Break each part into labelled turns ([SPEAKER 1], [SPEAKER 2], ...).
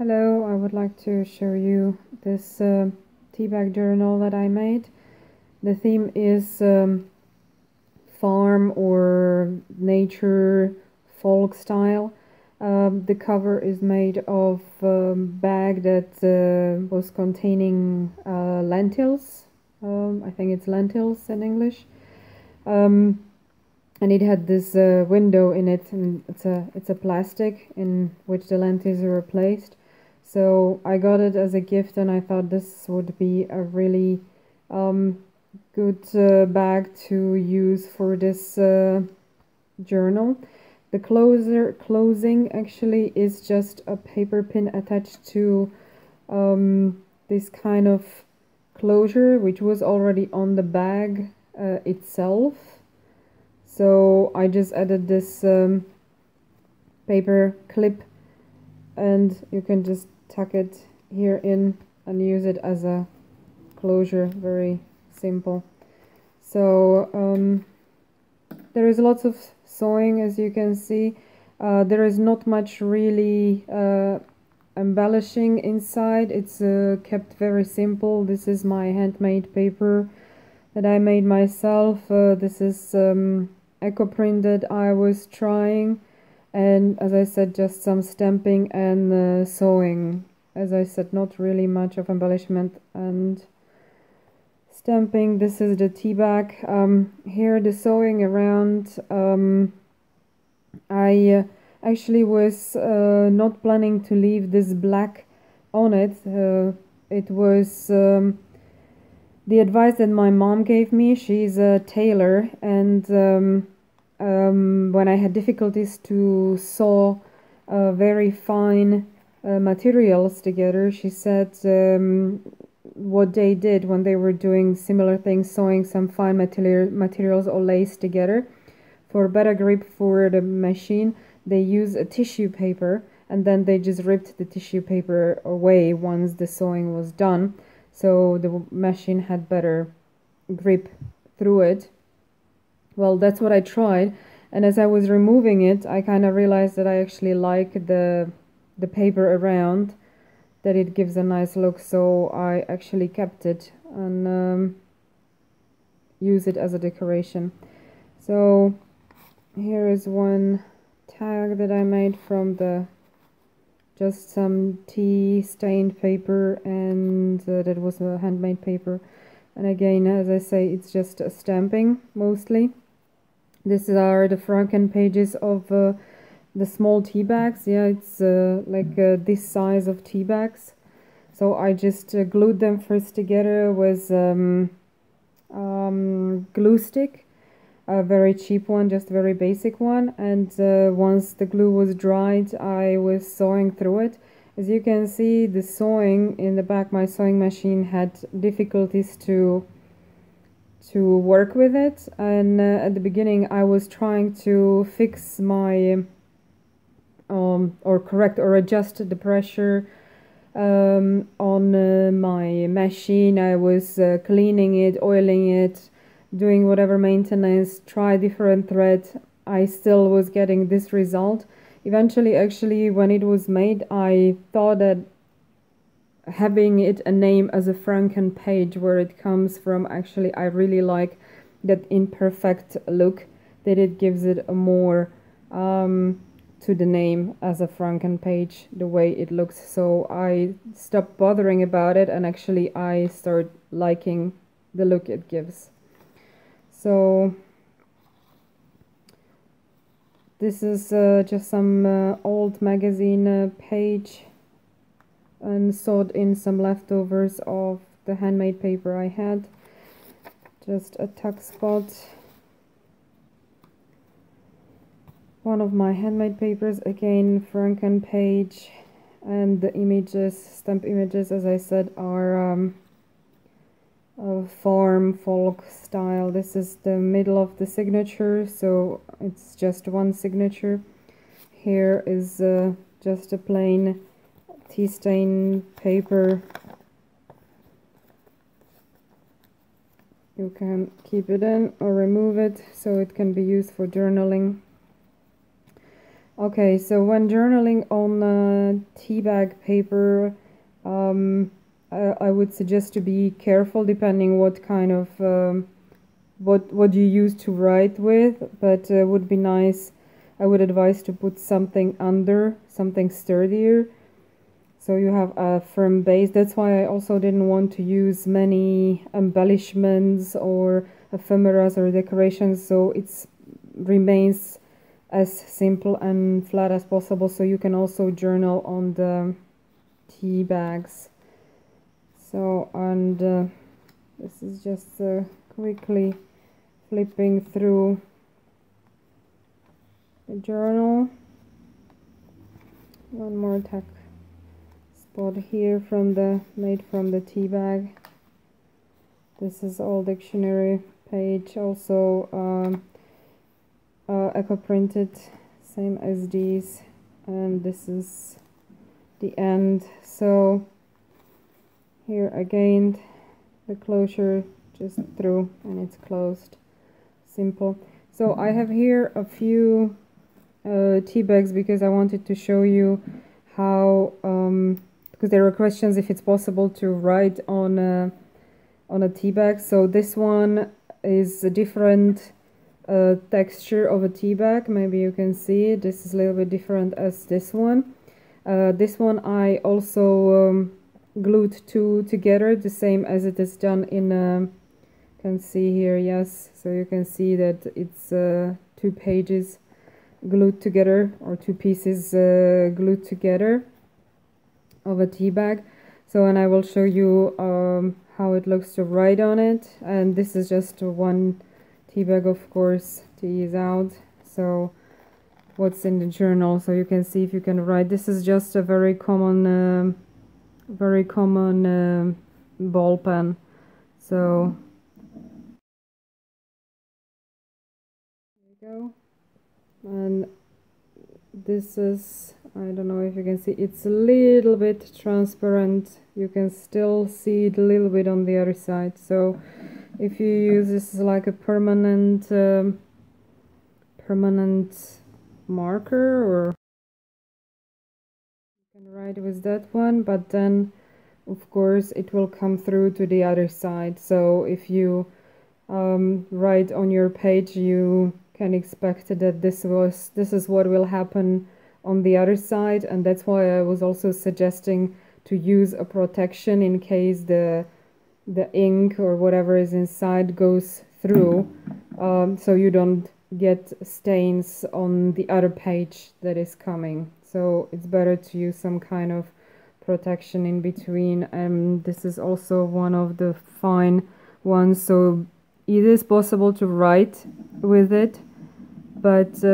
[SPEAKER 1] Hello, I would like to show you this tea bag journal that I made. The theme is farm or nature folk style. The cover is made of bag that was containing lentils. I think it's lentils in English. And it had this window in it, and it's a plastic in which the lentils are placed. So I got it as a gift, and I thought this would be a really good bag to use for this journal. The closing actually is just a paper pin attached to this kind of closure, which was already on the bag itself. So I just added this paper clip, and you can just tuck it here in and use it as a closure. Very simple. So there is lots of sewing, as you can see. There is not much really embellishing inside. It's kept very simple. This is my handmade paper that I made myself. This is eco print that I was trying, and as I said, just some stamping and sewing. As I said, not really much of embellishment and stamping. This is the tea bag. Here the sewing around. I actually was not planning to leave this black on it. It was the advice that my mom gave me. She's a tailor, and when I had difficulties to sew very fine materials together, she said what they did when they were doing similar things, sewing some fine materials or lace together, for better grip for the machine, they use a tissue paper, and then they just ripped the tissue paper away once the sewing was done, so the machine had better grip through it. Well, that's what I tried, and as I was removing it, I kind of realized that I actually like the paper around, that it gives a nice look, so I actually kept it and use it as a decoration. So here is one tag that I made from just some tea stained paper, and that was a handmade paper. And again, as I say, it's just a stamping mostly. These are the Franken pages of the small tea bags. Yeah, it's like this size of tea bags. So I just glued them first together with glue stick, a very cheap one, just very basic one. And once the glue was dried, I was sewing through it. As you can see, the sewing in the back, my sewing machine had difficulties to work with it, and at the beginning I was trying to fix my or correct or adjust the pressure on my machine. I was cleaning it, oiling it, doing whatever maintenance, try different threads. I still was getting this result. Eventually, actually, when it was made, I thought that having it a name as a Franken page, where it comes from, actually I really like that imperfect look, that it gives it a more to the name as a Franken page, the way it looks. So I stopped bothering about it, and actually I start liking the look it gives. So this is just some old magazine page, and sewed in some leftovers of the handmade paper I had. Just a tuck spot. One of my handmade papers, again Franken page, and the images, stamp images, as I said, are of farm folk style. This is the middle of the signature, so it's just one signature. Here is just a plain tea stain paper. You can keep it in or remove it, so it can be used for journaling. Okay, so when journaling on tea bag paper, I would suggest to be careful depending what kind of what you use to write with, but would be nice. I would advise to put something under, something sturdier, so you have a firm base. That's why I also didn't want to use many embellishments or ephemeras or decorations, so it remains as simple and flat as possible, so you can also journal on the tea bags. So, and this is just quickly flipping through the journal. One more tack spot here from the made from the tea bag. This is all dictionary page, also eco printed, same as these, and this is the end. So here again the closure just through and it's closed. Simple. So I have here a few tea bags because I wanted to show you how because there were questions if it's possible to write on a tea bag. So this one is a different texture of a tea bag. Maybe you can see it. This is a little bit different as this one. This one I also glued two together, the same as it is done in you can see here, yes, so you can see that it's 2 pages glued together, or 2 pieces glued together of a tea bag. So, and I will show you how it looks to write on it. And this is just one tea bag, of course. Tea is out, so what's in the journal, so you can see if you can write. This is just a very common ball pen. So there you go. And this is, I don't know if you can see, it's a little bit transparent. You can still see it a little bit on the other side. So if you use this as like a permanent marker, or you can write with that one, but then of course it will come through to the other side. So if you write on your page, you can expect that this is what will happen on the other side, and that's why I was also suggesting to use a protection in case the ink or whatever is inside goes through, so you don't get stains on the other page that is coming. So it's better to use some kind of protection in between, and this is also one of the fine ones, so it is possible to write with it, but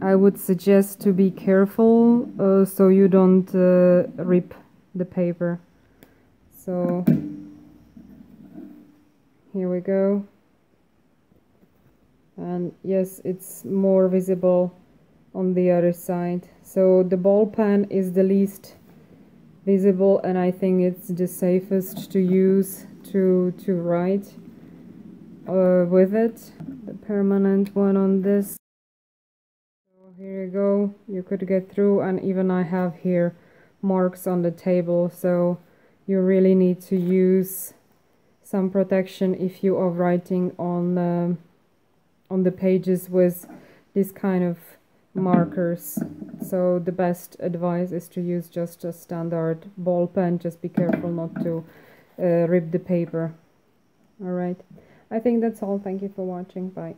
[SPEAKER 1] I would suggest to be careful so you don't rip the paper. So here we go, and yes, it's more visible on the other side. So the ball pen is the least visible, and I think it's the safest to use to write with it. The permanent one on this. So here you go, you could get through, and even I have here marks on the table, so you really need to use some protection if you are writing on the pages with this kind of markers. So the best advice is to use just a standard ball pen. Just be careful not to rip the paper. All right, I think that's all. Thank you for watching. Bye.